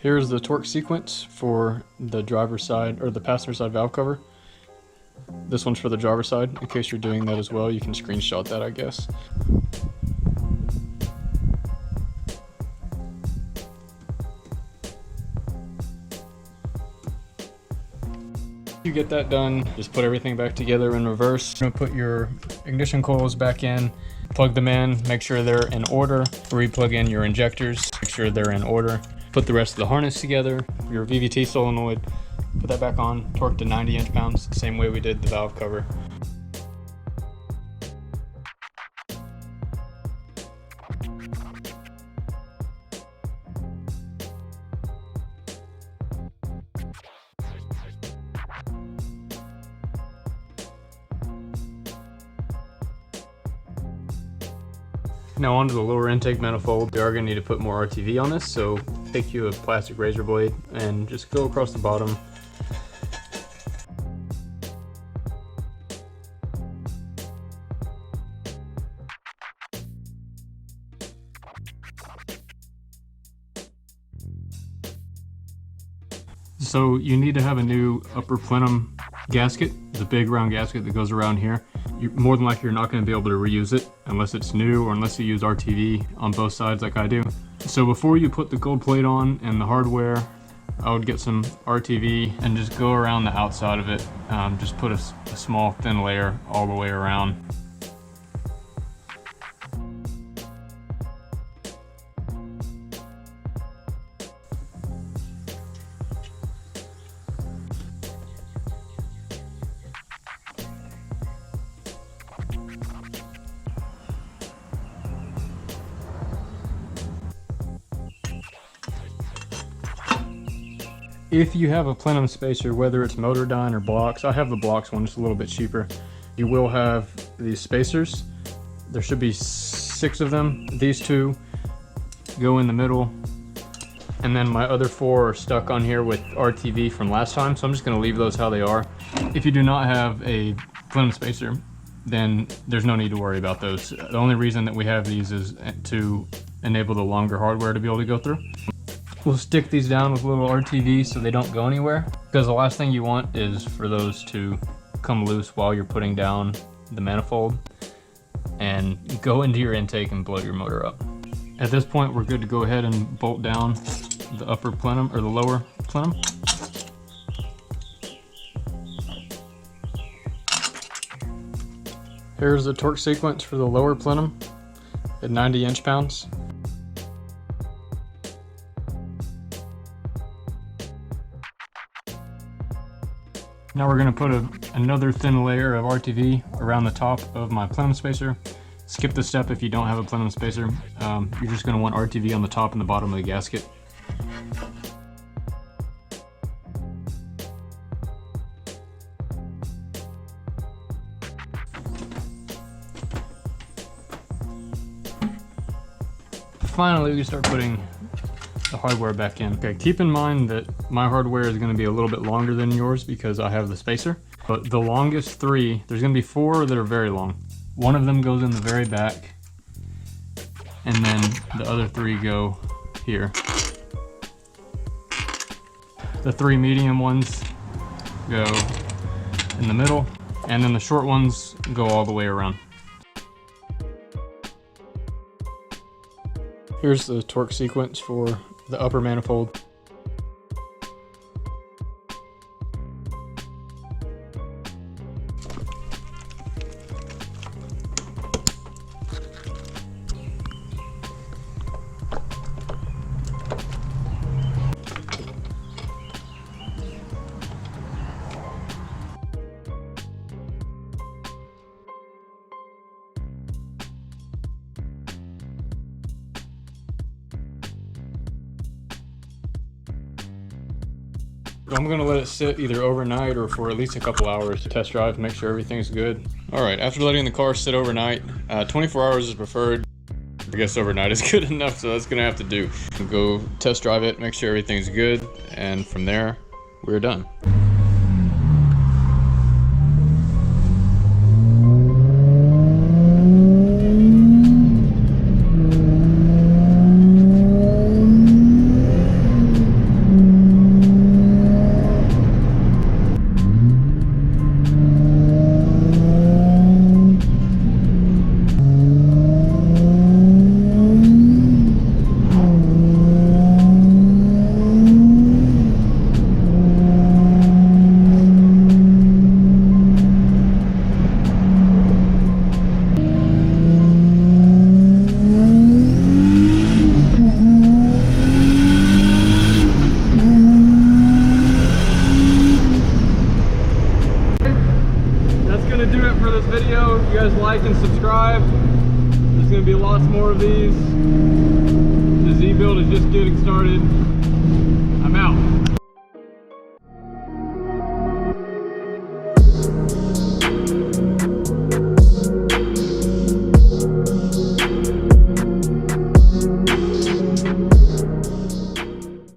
Here's the torque sequence for the driver's side or the passenger side valve cover. This one's for the driver's side. In case you're doing that as well, you can screenshot that, I guess. You get that done, just put everything back together in reverse. You're gonna put your ignition coils back in, plug them in, make sure they're in order. Re-plug in your injectors, make sure they're in order. Put the rest of the harness together, your VVT solenoid, put that back on, torque to 90 inch-pounds, same way we did the valve cover. Now onto the lower intake manifold. We are going to need to put more RTV on this, so take you a plastic razor blade and just go across the bottom. So you need to have a new upper plenum gasket, the big round gasket that goes around here. More than likely you're not going to be able to reuse it unless it's new or unless you use RTV on both sides like I do. So before you put the gold plate on and the hardware, I would get some RTV and just go around the outside of it. Just put a small thin layer all the way around. If you have a plenum spacer, whether it's Motordyne or blocks, I have the blocks one, just a little bit cheaper. You will have these spacers. There should be 6 of them. These 2 go in the middle, and then my other 4 are stuck on here with RTV from last time, so I'm just gonna leave those how they are. If you do not have a plenum spacer, then there's no need to worry about those. The only reason that we have these is to enable the longer hardware to be able to go through. We'll stick these down with little RTV so they don't go anywhere, because the last thing you want is for those to come loose while you're putting down the manifold and go into your intake and blow your motor up. At this point, we're good to go ahead and bolt down the upper plenum or the lower plenum. Here's the torque sequence for the lower plenum at 90 inch-pounds. Now we're going to put another thin layer of RTV around the top of my plenum spacer. Skip the step if you don't have a plenum spacer. You're just going to want RTV on the top and the bottom of the gasket. Finally, we can start putting the hardware back in. Okay, keep in mind that my hardware is going to be a little bit longer than yours because I have the spacer, but the longest 3, there's going to be 4 that are very long. One of them goes in the very back, and then the other 3 go here. The 3 medium ones go in the middle, and then the short ones go all the way around. Here's the torque sequence for the upper manifold. I'm gonna let it sit either overnight or for at least a couple hours to test drive, make sure everything's good. All right, after letting the car sit overnight, 24 hours is preferred. I guess overnight is good enough, so that's gonna have to do. Go test drive it, make sure everything's good, and from there, we're done. like and subscribe. There's going to be lots more of these. The Z build is just getting started.